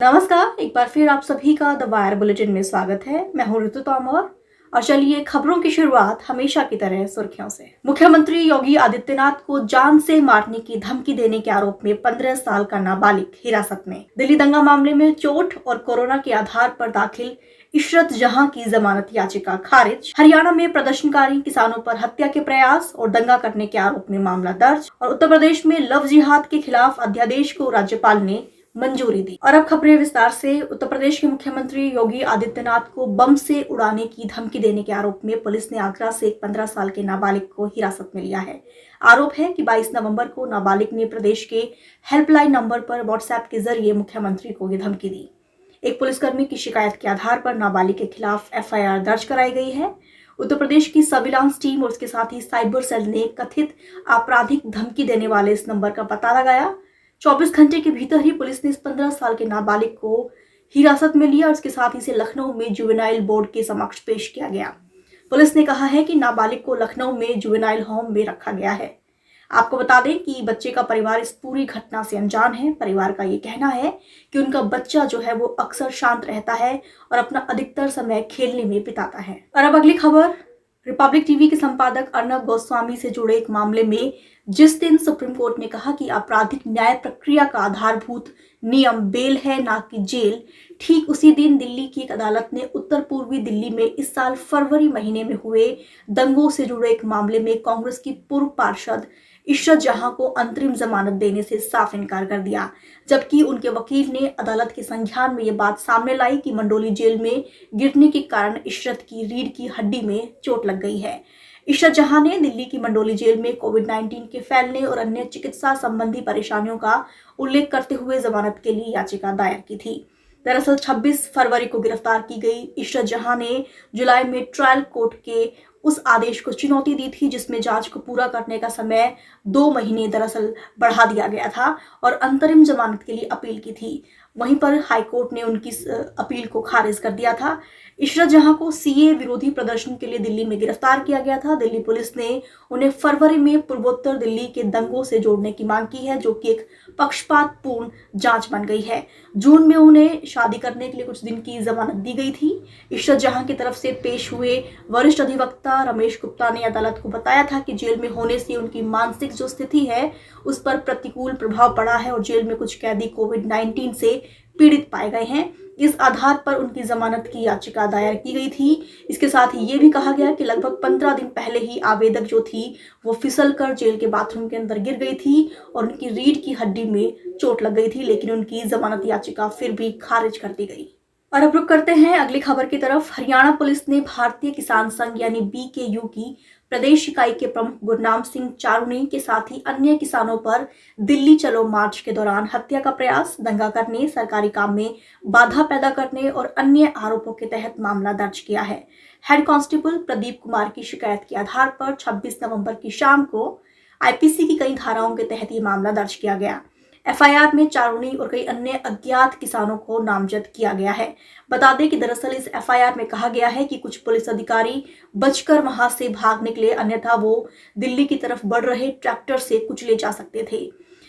नमस्कार, एक बार फिर आप सभी का द वायर बुलेटिन में स्वागत है। मैं हूं ऋतु तोमर और चलिए खबरों की शुरुआत हमेशा की तरह सुर्खियों से। मुख्यमंत्री योगी आदित्यनाथ को जान से मारने की धमकी देने के आरोप में 15 साल का नाबालिग हिरासत में। दिल्ली दंगा मामले में चोट और कोरोना के आधार पर दाखिल इशरत जहां की जमानत याचिका खारिज। हरियाणा में प्रदर्शनकारी किसानों पर हत्या के प्रयास और दंगा करने के आरोप में मामला दर्ज। और उत्तर प्रदेश में लव जिहाद के खिलाफ अध्यादेश को राज्यपाल ने मंजूरी दी। और अब खबरें विस्तार से। उत्तर प्रदेश के मुख्यमंत्री योगी आदित्यनाथ को बम से उड़ाने की धमकी देने के आरोप में पुलिस ने आगरा से एक 15 साल के नाबालिग को हिरासत में लिया है। आरोप है कि 22 नवंबर को नाबालिग ने प्रदेश के हेल्पलाइन नंबर पर व्हाट्सएप के जरिए मुख्यमंत्री को ये धमकी दी। एक पुलिसकर्मी की शिकायत के आधार पर नाबालिग के खिलाफ FIR दर्ज कराई गई है। उत्तर प्रदेश की सर्विलांस टीम और उसके साथ ही साइबर सेल ने कथित आपराधिक धमकी देने वाले इस नंबर का पता लगाया। 24 घंटे के भीतर ही पुलिस ने इस 15 साल के नाबालिग को हिरासत में लिया और इसके साथ ही इसे लखनऊ में जुवेनाइल बोर्ड के समक्ष पेश किया गया। पुलिस ने कहा है कि नाबालिग को लखनऊ में जुवेनाइल होम में रखा गया है। आपको बता दें कि बच्चे का परिवार इस पूरी घटना से अनजान है। परिवार का ये कहना है कि उनका बच्चा जो है वो अक्सर शांत रहता है और अपना अधिकतर समय खेलने में बिताता है। और अब अगली खबर। रिपब्लिक टीवी के संपादक अर्नब गोस्वामी से जुड़े एक मामले में जिस दिन सुप्रीम कोर्ट ने कहा कि आपराधिक न्याय प्रक्रिया का आधारभूत नियम बेल है ना कि जेल, ठीक उसी दिन दिल्ली की एक अदालत ने उत्तर पूर्वी दिल्ली में इस साल फरवरी महीने में हुए दंगों से जुड़े एक मामले में कांग्रेस की पूर्व पार्षद इशरत जहां को अंतरिम जमानत देने से साफ इनकार कर दिया, जबकि उनके वकील ने अदालत के संज्ञान में ये बात सामने लाई कि मंडोली जेल में गिरने के कारण इशरत की रीढ़ की हड्डी में चोट लग गई है। इशरत जहां ने दिल्ली की मंडोली जेल में कोविड-19 के फैलने और अन्य चिकित्सा संबंधी परेशानियों का उल्लेख करते हुए जमानत के लिए याचिका दायर की थी। दरअसल 26 फरवरी को गिरफ्तार की गई इशरत जहां ने जुलाई में ट्रायल कोर्ट के उस आदेश को चुनौती दी थी जिसमें जांच को पूरा करने का समय 2 महीने दरअसल बढ़ा दिया गया था और अंतरिम जमानत के लिए अपील की थी। वहीं पर हाईकोर्ट ने उनकी अपील को खारिज कर दिया था। इशरत जहां को CA विरोधी प्रदर्शन के लिए दिल्ली में गिरफ्तार किया गया था। दिल्ली पुलिस ने उन्हें फरवरी में पूर्वोत्तर दिल्ली के दंगों से जोड़ने की मांग की है, जो कि एक पक्षपातपूर्ण जांच बन गई है। जून में उन्हें शादी करने के लिए कुछ दिन की जमानत दी गई थी। इशरत जहां की तरफ से पेश हुए वरिष्ठ अधिवक्ता रमेश गुप्ता ने अदालत को बताया था कि जेल में होने से उनकी मानसिक जो स्थिति है उस पर प्रतिकूल प्रभाव पड़ा है और जेल में कुछ कैदी कोविड-19 से पीड़ित पाए गए हैं। इस आधार पर उनकी जमानत की याचिका दायर की गई थी। इसके साथ ही ये भी कहा गया कि लगभग 15 दिन पहले ही आवेदक जो थी वो फिसलकर जेल के बाथरूम के अंदर गिर गई थी और उनकी रीढ़ की हड्डी में चोट लग गई थी, लेकिन उनकी जमानत याचिका फिर भी खारिज कर दी गई। और अब रुक करते हैं अगली खबर की तरफ। हरियाणा पुलिस ने भारतीय किसान संघ यानी BKU की प्रदेश इकाई के प्रमुख गुरनाम सिंह चारूनी के साथ ही अन्य किसानों पर दिल्ली चलो मार्च के दौरान हत्या का प्रयास, दंगा करने, सरकारी काम में बाधा पैदा करने और अन्य आरोपों के तहत मामला दर्ज किया है। हेड कांस्टेबल प्रदीप कुमार की शिकायत के आधार पर 26 नवंबर की शाम को IPC की कई धाराओं के तहत ये मामला दर्ज किया गया। FIR में चारूनी और कई अन्य अज्ञात किसानों को नामजद किया गया है। बता दें कि दरअसल इस FIR में कहा गया है कि कुछ पुलिस अधिकारी बचकर वहां से भाग निकले, अन्यथा वो दिल्ली की तरफ बढ़ रहे ट्रैक्टर से कुचले जा सकते थे।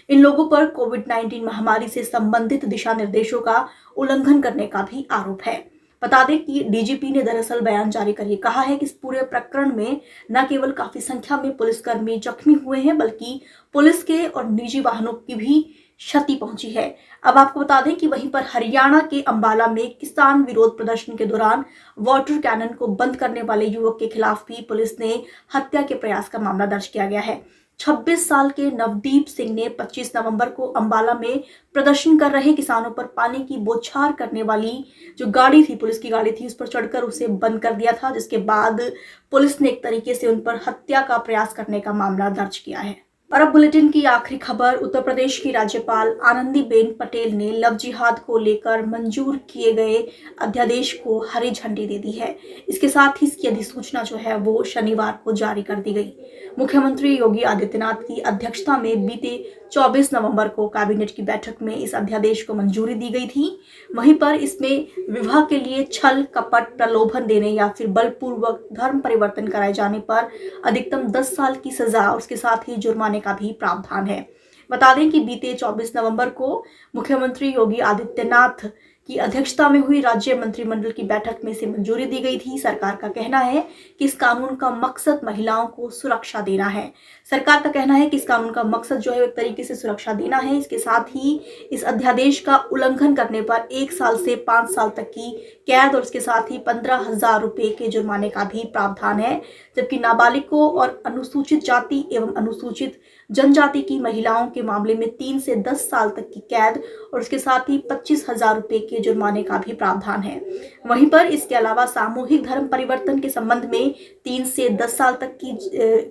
इन लोगों पर कोविड-19 महामारी से संबंधित दिशा निर्देशों का उल्लंघन करने का भी आरोप है। बता दें कि DGP ने दरअसल बयान जारी कर कहा है कि इस पूरे प्रकरण में न केवल काफी संख्या में पुलिसकर्मी जख्मी हुए हैं, बल्कि पुलिस के और निजी वाहनों की भी क्षति पहुंची है। अब आपको बता दें कि वहीं पर हरियाणा के अंबाला में किसान विरोध प्रदर्शन के दौरान वाटर कैनन को बंद करने वाले युवक के खिलाफ भी पुलिस ने हत्या के प्रयास का मामला दर्ज किया गया है। 26 साल के नवदीप सिंह ने 25 नवंबर को अंबाला में प्रदर्शन कर रहे किसानों पर पानी की बौछार करने वाली जो गाड़ी थी, पुलिस की गाड़ी थी, उस पर चढ़कर उसे बंद कर दिया था, जिसके बाद पुलिस ने एक तरीके से उन पर हत्या का प्रयास करने का मामला दर्ज किया है। और अब बुलेटिन की आखिरी खबर। उत्तर प्रदेश की राज्यपाल आनंदीबेन पटेल ने लव जिहाद को लेकर मंजूर किए गए अध्यादेश को हरी झंडी दे दी है। इसके साथ ही इसकी अधिसूचना जो है वो शनिवार को जारी कर दी गई। मुख्यमंत्री योगी आदित्यनाथ की अध्यक्षता में बीते 24 नवंबर को कैबिनेट की बैठक में इस अध्यादेश को मंजूरी दी गई थी। वहीं पर इसमें विवाह के लिए छल, कपट, प्रलोभन देने या फिर बलपूर्वक धर्म परिवर्तन कराए जाने पर अधिकतम 10 साल की सजा और उसके साथ ही जुर्माने का भी प्रावधान है। बता दें कि बीते 24 नवंबर को मुख्यमंत्री योगी आदित्यनाथ की अध्यक्षता में हुई राज्य मंत्रिमंडल की बैठक में इसे मंजूरी दी गई थी। सरकार का कहना है कि इस कानून का मकसद महिलाओं को सुरक्षा देना है। सरकार का कहना है कि इस कानून का मकसद जो है एक तरीके से सुरक्षा देना है। इसके साथ ही इस अध्यादेश का उल्लंघन करने पर 1 साल से 5 साल तक की कैद और इसके साथ ही 15,000 रुपए के जुर्माने का भी प्रावधान है, जबकि नाबालिगों और अनुसूचित जाति एवं अनुसूचित जनजाति की महिलाओं के मामले में 3 से 10 साल तक की कैद और उसके साथ ही 25,000 रुपए के जुर्माने का भी प्रावधान है। वहीं पर इसके अलावा सामूहिक धर्म परिवर्तन के संबंध में 3 से 10 साल तक की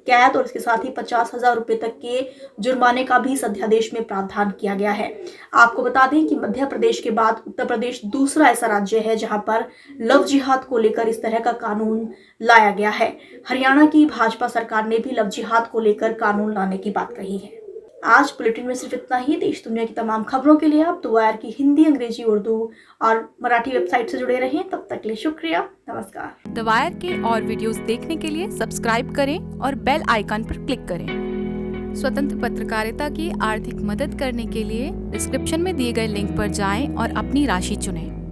कैद और इसके साथ ही 50,000 रुपए तक के जुर्माने का भी इस अध्यादेश में प्रावधान किया गया है। आपको बता दें कि मध्य प्रदेश के बाद उत्तर प्रदेश दूसरा ऐसा राज्य है जहां पर लव जिहाद को लेकर इस तरह का कानून लाया गया है। हरियाणा की भाजपा सरकार ने भी लव जिहाद को लेकर कानून लाने की बात कही है। आज बुलेटिन में सिर्फ इतना ही। देश दुनिया की तमाम खबरों के लिए आप द वायर की हिंदी, अंग्रेजी, उर्दू और मराठी वेबसाइट से जुड़े रहें। तब तक के लिए शुक्रिया, नमस्कार। द वायर के और वीडियोस देखने के लिए सब्सक्राइब करें और बेल आइकन पर क्लिक करें। स्वतंत्र पत्रकारिता की आर्थिक मदद करने के लिए डिस्क्रिप्शन में दिए गए लिंक पर जाएं और अपनी राशि चुनें।